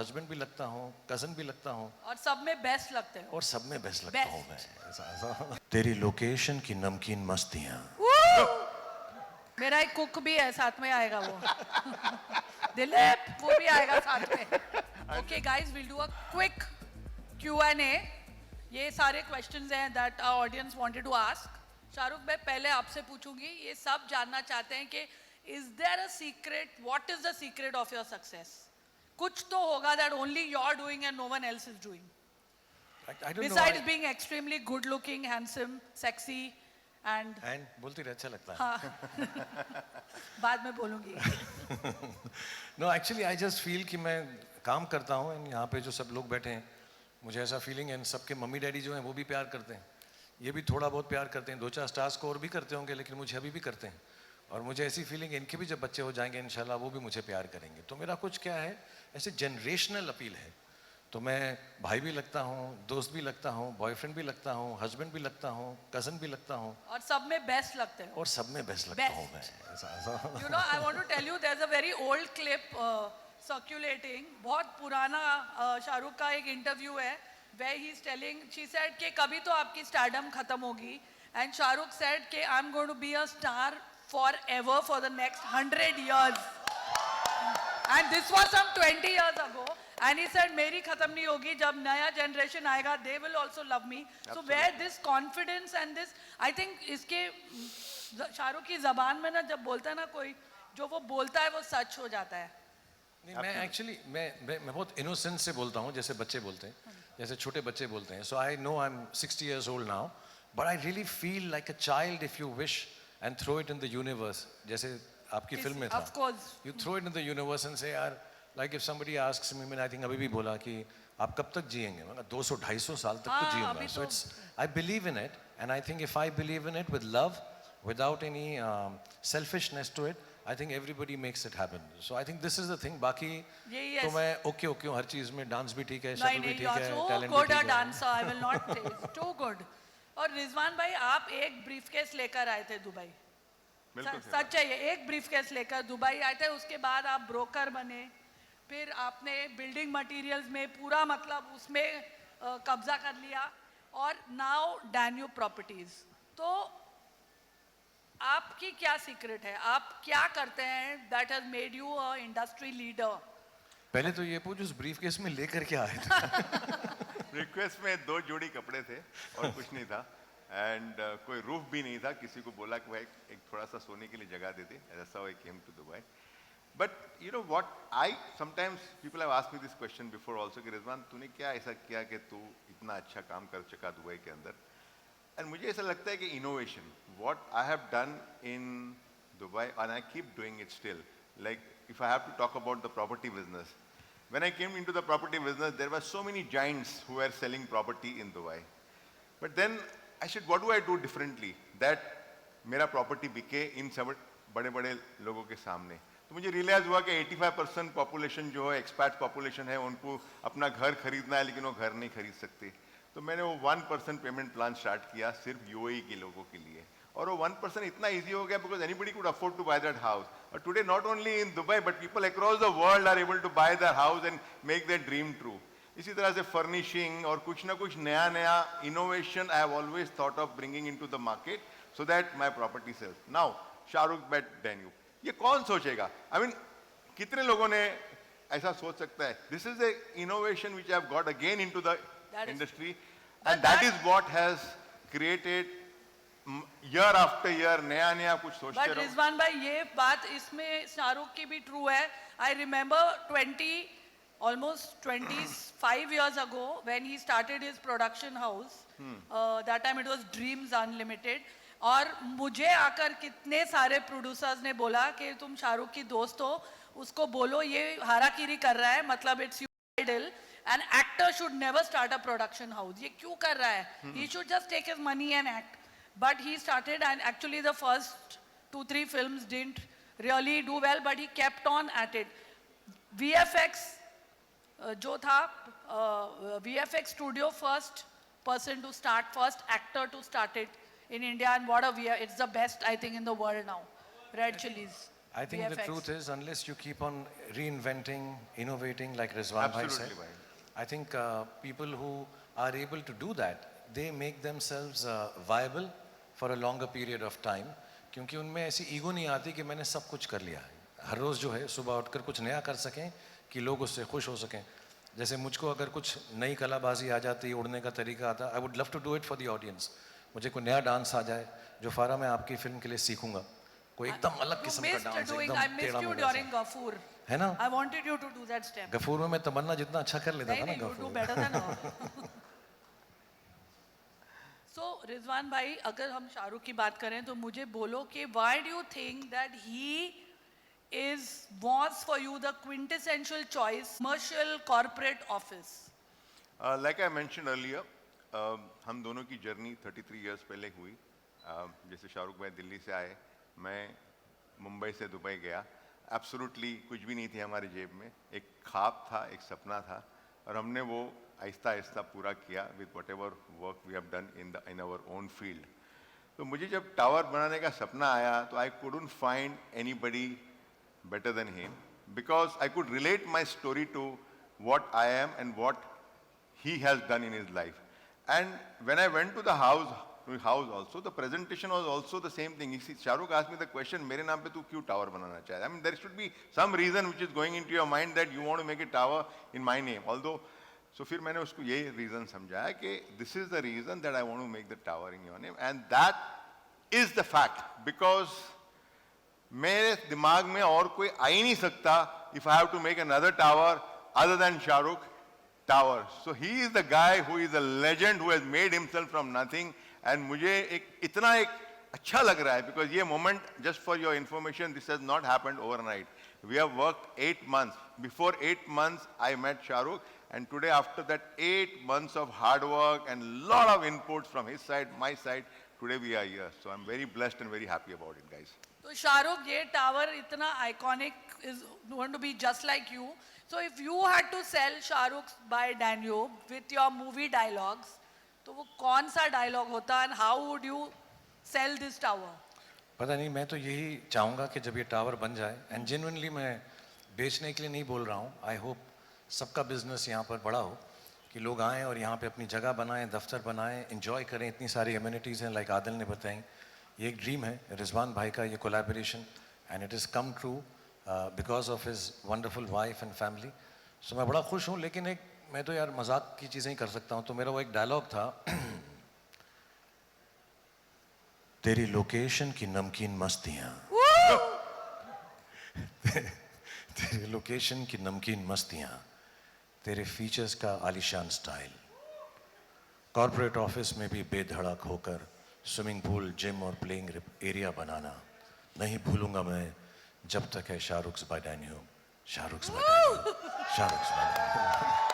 Husband भी लगता हूँ, कजन भी लगता हूँ, और सब में बेस्ट लगते हो। और सब में बेस्ट लगता हूँ मैं। ऐसा तेरी लोकेशन की नमकीन मस्तियाँ। मेरा एक कुक भी है, साथ में आएगा वो। दिलीप, वो भी आएगा साथ में। Okay guys, will do a quick Q&A। ये सारे क्वेश्चंस हैं that our audience wanted to ask. Shahrukh भाई, पहले आपसे पूछूंगी, ये सब जानना चाहते हैं कि is there a secret, what is the secret of your success? कुछ तो होगा that only you are doing and no one else is doing, besides being extremely good looking, handsome, sexy and बोलती रहे, अच्छा लगता है। हाँ। बाद में बोलूंगी। No, actually I just feel कि मैं काम करता हूँ एंड यहाँ पे जो सब लोग बैठे हैं, मुझे ऐसा फीलिंग है, सबके मम्मी डैडी जो हैं वो भी प्यार करते हैं, ये भी थोड़ा बहुत प्यार करते हैं, 2-4 स्टार्स को और भी करते होंगे, लेकिन मुझे अभी भी करते हैं। और मुझे ऐसी फीलिंग है इनके भी जब बच्चे हो जाएंगे इंशाल्लाह वो भी मुझे प्यार करेंगे। तो मेरा कुछ क्या है, ऐसे जनरेशनल अपील है। तो मैं भाई भी लगता हूँ, दोस्त भी लगता हूँ, बॉयफ्रेंड भी लगता हूँ, हस्बैंड भी लगता हूँ, कजन भी लगता हूँ, और सब में बेस्ट लगते हो। और सब में बेस्ट लगता हूँ मैं। You know, I want to tell you, there's a very old clip circulating. बहुत पुराना शाहरुख का एक इंटरव्यू है where he's telling, she said कि कभी तो आपकी स्टारडम खत्म होगी, and शाहरुख said कि I'm going to be a star forever for the next 100 years. And this was some 20 years ago. And he said, मेरी खत्म नहीं होगी, जब नया generation आएगा, they will also love me. So where this confidence and this, I think इसके शाहरुख की ज़बान में ना जब बोलता है ना कोई, जो वो बोलता है वो सच हो जाता है। नहीं, मैं एक्चुअली मैं बहुत इनोसेंस से बोलता हूँ, जैसे बच्चे बोलते हैं, जैसे छोटे बच्चे बोलते हैं। So I know I am 60 years old now, but I really feel like a child if you wish and throw it in the universe. जैसे आपकी फिल्म में था, Of course. you throw it in the universe and say यार, like if somebody asks me, मैंने I think अभी भी बोला कि आप कब तक जिएंगे, मैंने 200-250 साल तक तो जीऊंगा। So it's, I believe in it, and I think if I believe in it with love, without any selfishness to it, I think everybody makes it happen. So I think this is the thing. बाकी तो मैं okay हूँ हर चीज में, dance भी ठीक है, शक्ल भी ठीक है, टैलेंट भी ठीक है। Dancer, I will not say it's too good. और रिजवान भाई, आप एक ब्रीफकेस लेकर आए थे दुबई, सच है ये, एक ब्रीफकेस लेकर दुबई आए थे, उसके बाद आप ब्रोकर बने, फिर आपने बिल्डिंग मटेरियल्स में पूरा मतलब उसमें कब्जा कर लिया, और नाउ डैन्यूब प्रॉपर्टीज। तो आपकी क्या सीक्रेट है, आप क्या करते हैं that has made you a industry leader? पहले तो ये पूछ, उस ब्रीफकेस में लेकर क्या आए थे? रिक्वेस्ट में 2 जोड़ी कपड़े थे और कुछ नहीं था, एंड कोई रूफ भी नहीं था। किसी को बोला कि भाई एक थोड़ा सा सोने के लिए जगह दे दे, ऐसा I came to Dubai. But you know what, I sometimes people have asked me this question before also कि रिजवान तूने क्या ऐसा किया कि तू इतना अच्छा काम कर चुका दुबई के अंदर। एंड मुझे ऐसा लगता है कि innovation, what I have done in Dubai and I keep doing it still, like if I have to talk about the property business, when I came into the property business, there were so many giants who were selling property in Dubai. But then I said, what do I do differently that मेरा property बिके इन सब बड़े-बड़े लोगों के सामने। तो मुझे realise हुआ कि 85% पॉपुलेशन जो है, एक्सपैट पॉपुलेशन है, उनको अपना घर खरीदना है लेकिन वो घर नहीं खरीद सकते। तो मैंने वो 1% पेमेंट प्लान स्टार्ट किया सिर्फ यूएई के लोगों के लिए, और वो 1% इतना इजी हो गया because anybody could afford to buy that house. और today not only in Dubai but people across the world are able to buy that house and make their dream true. इसी तरह से फर्निशिंग और कुछ ना कुछ नया नया innovation I have always thought of bringing into the market so that my property sales. Now Shahrukh by Danube, ये कौन सोचेगा? आई मीन कितने लोगों ने ऐसा सोच सकता है? This is the innovation which I have got again into the industry, and that is what has created year after year नया नया कुछ सोचते रहो। रिजवान भाई, ये बात इसमें शाहरुख की भी ट्रू है। I remember almost 25 years ago when he started his production house, that time it was Dreams Unlimited, और मुझे आकर कितने सारे प्रोड्यूसर्स ने बोला कि तुम शाहरुख की दोस्त हो, उसको बोलो ये हाराकीरी कर रहा है, मतलब it's idle, an actor should never start a production house, ये क्यों कर रहा है, he should just take his money and act. But he started, and actually the first 2-3 films didn't really do well, but he kept on at it. VFX जो था, VFX studio, first person to start, first actor to start it in India, and what a it's the best I think in the world now, Red Chillies. I think the VFX. truth is, unless you keep on reinventing, innovating, like Rizwan bhai said, Absolutely, bhai. I think people who are able to do that, they make themselves viable for a longer period of time. क्योंकि उनमें ऐसी ego नहीं आती कि मैंने सब कुछ कर लिया है। हर रोज़ जो है सुबह उठकर कुछ नया कर सकें कि लोग उससे खुश हो सकें। जैसे मुझको अगर कुछ नई कलाबाजी आ जाती, उड़ने का तरीका आता, I would love to do it for the audience. मुझे कोई नया डांस आ जाए जो फारा मैं आपकी फिल्म के लिए सीखूंगा, कोई एकदम अलग You किस्म का missed डांस, doing, I एकदम missed टेढ़ा you मेढ़ा during सा। Gafoor. है ना? I wanted you to do that step. Ghafoor में मैं तमन्ना जितना अच्छा कर लेता था ना नहीं, you do Ghafoor. better than her. So, Rizwan भाई, अगर हम शाहरुख की बात करें तो मुझे बोलो कि why do you think that he was for you the quintessential choice commercial corporate office? Like I mentioned earlier, हम दोनों की जर्नी 33 years पहले हुई। जैसे शाहरुख भाई दिल्ली से आए, मैं मुंबई से दुबई गया। एब्सोल्युटली कुछ भी नहीं थी हमारी जेब में, एक ख्वाब था, एक सपना था, और हमने वो आहिस्ता आहिस्ता पूरा किया with whatever work we have done in our own field. तो मुझे जब टावर बनाने का सपना आया तो I couldn't find anybody better than him, because I could relate my story to what I am and what he has done in his life. And when I went to the house also, the presentation was also the same thing. You see, Shahrukh asked me the question, मेरे नाम पे तू क्यों tower बनाना चाहे? I mean, there should be some reason which is going into your mind that you want to make a tower in my name. Although, so फिर मैंने उसको ये reason समझाया कि this is the reason that I want to make the tower in your name, and that is the fact, because मेरे दिमाग में और कोई आ ही नहीं सकता if I have to make another tower other than Shahrukh tower. So he is the guy who is a legend who has made himself from nothing, and मुझे एक इतना एक अच्छा लग रहा है because ये moment, just for your information, this has not happened overnight. We have worked 8 months. Before 8 months, I met Shahrukh, and today after that 8 months of hard work and lot of inputs from his side, my side, today we are here. So I'm very blessed and very happy about it, guys. तो शाहरुख, ये tower इतना iconic is going to be just like you. So if you had to sell Shahrukh by Danube with your movie dialogues, तो वो कौन सा dialogue होता and how would you sell this tower? पता नहीं, मैं तो यही चाहूँगा कि जब ये टावर बन जाए, एंड जेन्युइनली मैं बेचने के लिए नहीं बोल रहा हूँ, आई होप सबका बिजनेस यहाँ पर बड़ा हो, कि लोग आएँ और यहाँ पे अपनी जगह बनाएं, दफ्तर बनाएं, एंजॉय करें। इतनी सारी एमिनिटीज़ हैं, लाइक आदिल ने बताई। ये एक ड्रीम है रिजवान भाई का, ये collaboration, and it is come true because of his wonderful wife and family. So मैं बड़ा खुश हूँ, लेकिन एक मैं तो यार मजाक की चीज़ें ही कर सकता हूँ। तो मेरा वो एक डायलॉग था, तेरी लोकेशन की नमकीन मस्तियाँ, तेरी लोकेशन की नमकीन मस्तियाँ, तेरे फीचर्स का आलीशान स्टाइल, कॉर्पोरेट ऑफिस में भी बेधड़क होकर स्विमिंग पूल, जिम और प्लेइंग एरिया बनाना नहीं भूलूंगा मैं जब तक है Shahrukh by Danube, Shahrukh by Danube, Shahrukh by Danube.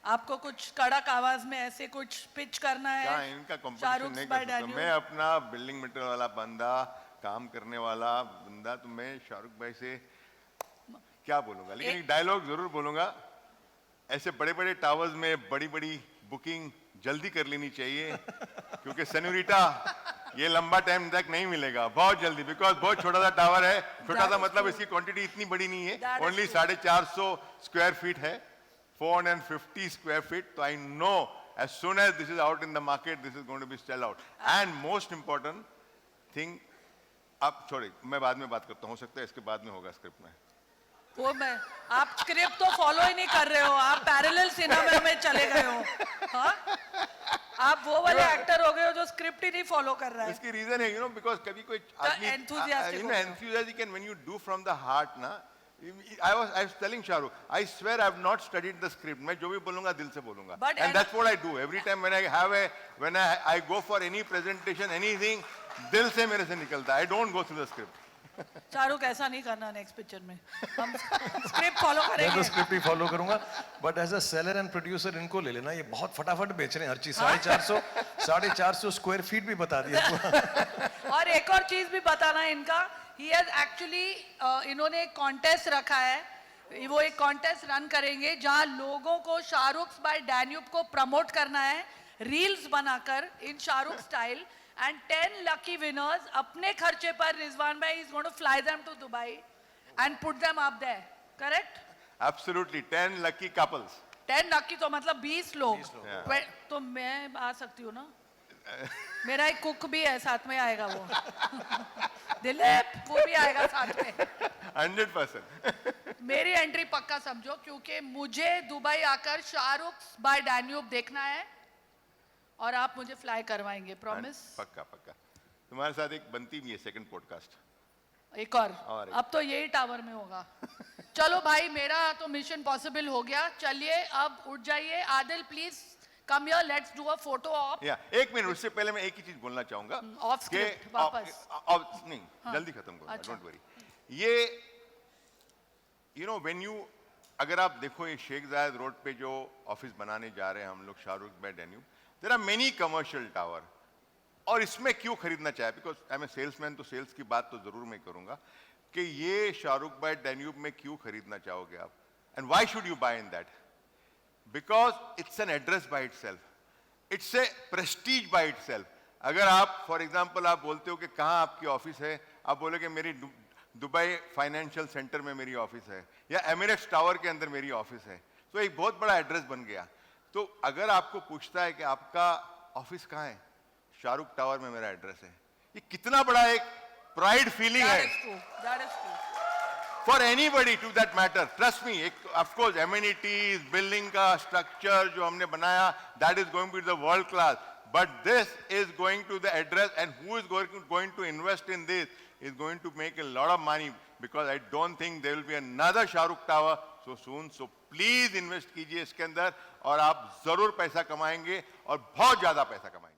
आपको कुछ कड़क आवाज में ऐसे कुछ पिच करना है? क्या इनका कंपटीशन शाहरुख नहीं by कर सकता? Danube? मैं अपना बिल्डिंग मटेरियल वाला बंदा, काम करने वाला बंदा, तो मैं शाहरुख भाई से क्या बोलूंगा, लेकिन एक डायलॉग जरूर बोलूंगा। ऐसे बड़े बड़े टावर्स में बड़ी बड़ी बुकिंग जल्दी कर लेनी चाहिए, क्योंकि सेन्योरिटा ये लंबा टाइम तक नहीं मिलेगा, बहुत जल्दी, बिकॉज बहुत छोटा सा टावर है। छोटा सा मतलब इसकी क्वांटिटी इतनी बड़ी नहीं है, That is only true. 450 square feet है, 450 square feet. So I know as soon as this is out in the market, this is going to be sell out. And most important thing, अब sorry, मैं बाद में बात करता हूँ, हो सकता है इसके बाद में होगा स्क्रिप्ट में। वो मैं, आप स्क्रिप्ट तो फॉलो ही नहीं कर रहे हो, आप पैरेलल सिनेमा में चले गए हो। हाँ? आप वो वाले एक्टर हो गए हो जो स्क्रिप्ट ही नहीं फॉलो कर रहा है। इसकी रीजन है, because कभी कोई आदमी, enthusiastic enthusiastic, and when you do from the heart ना, I was telling Shahrukh, I swear I have not studied the script. मैं जो भी बोलूँगा दिल से बोलूँगा. But And that's what I do. Every time when I go for any presentation, anything, दिल से मेरे से निकलता है. I don't go through the script. Shahrukh, ऐसा नहीं करना नेक्स्ट पिक्चर में, हम स्क्रिप्ट फॉलो मैं तो करेंगे। स्क्रिप्ट ही फॉलो करूंगा, but as a seller and producer इनको ले लेना, ये बहुत फटाफट बेच रहे हैं हर चीज। 450 स्क्वायर फीट भी बता दिया पूरा। और एक और चीज भी बताना है इनका, he has actually इन्होंने एक कॉन्टेस्ट रखा है, वो एक कॉन्टेस्ट रन करेंगे जहां लोगों को शाहरुख बाय डैन्यूब को प्रमोट करना है, रील्स बनाकर इन Shahrukh style, and 10 lucky winners अपने खर्चे पर रिजवान भाई is going to fly them to Dubai and put them up there. Correct? Absolutely, 10 lucky couples. 10 lucky तो मतलब 20 लोग. 20 लोग. Yeah. तो मैं आ सकती हूँ ना? मेरा एक कुक भी है, साथ में आएगा वो. दिलीप वो भी आएगा साथ में. 100%. मेरी एंट्री पक्का समझो, क्योंकि मुझे दुबई आकर शाहरुख बाय डैन्यूब देखना है और आप मुझे फ्लाई करवाएंगे. प्रॉमिस? पक्का पक्का. तुम्हारे साथ एक बनती भी है सेकंड पॉडकास्ट. एक और एक. अब तो यही टावर में होगा. चलो भाई, मेरा तो मिशन पॉसिबल हो गया. चलिए अब उठ जाइए. Adil please come here, let's do a photo op. या एक मिनट, उससे पहले मैं एक ही चीज बोलना चाहूंगा. ऑफ स्क्रिप्ट वापस. नहीं, हाँ. जल्दी खत्म करूंगा, अच्छा. Don't worry. ये यू नो व्हेन यू, अगर आप देखो ये शेख जायद रोड पे जो ऑफिस बनाने जा रहे हैं हम लोग Shahrukh by Danube, there are many commercial tower. और इसमें क्यों खरीदना चाहे, because I am a salesman, तो सेल्स की बात तो जरूर मैं करूंगा कि ये शाहरुख बाय डैन्यूब में क्यों खरीदना चाहोगे आप, and why should you buy in that? Because it's an address by itself, it's a prestige by itself. अगर आप फॉर एग्जांपल आप बोलते हो कि कहाँ आपकी ऑफिस है, आप बोलोगे मेरी दुबई फाइनेंशियल सेंटर में मेरी ऑफिस है, या एमिरेट्स टावर के अंदर मेरी ऑफिस है, तो एक बहुत बड़ा एड्रेस बन गया. तो अगर आपको पूछता है कि आपका ऑफिस कहाँ है, शाहरुख टावर में मेरा एड्रेस है, ये कितना बड़ा एक प्राइड फीलिंग That है is true. That is true. For anybody to that matter. Trust me, एक ऑफकोर्स एमिनिटीज, बिल्डिंग का स्ट्रक्चर जो हमने बनाया, that is going to the world class, but this is going to the address, and who is going to invest in this is going to make a lot of money, because I don't think there will be another Shahrukh Tower so soon. So please invest कीजिए इसके अंदर और आप जरूर पैसा कमाएंगे और बहुत ज्यादा पैसा कमाएंगे.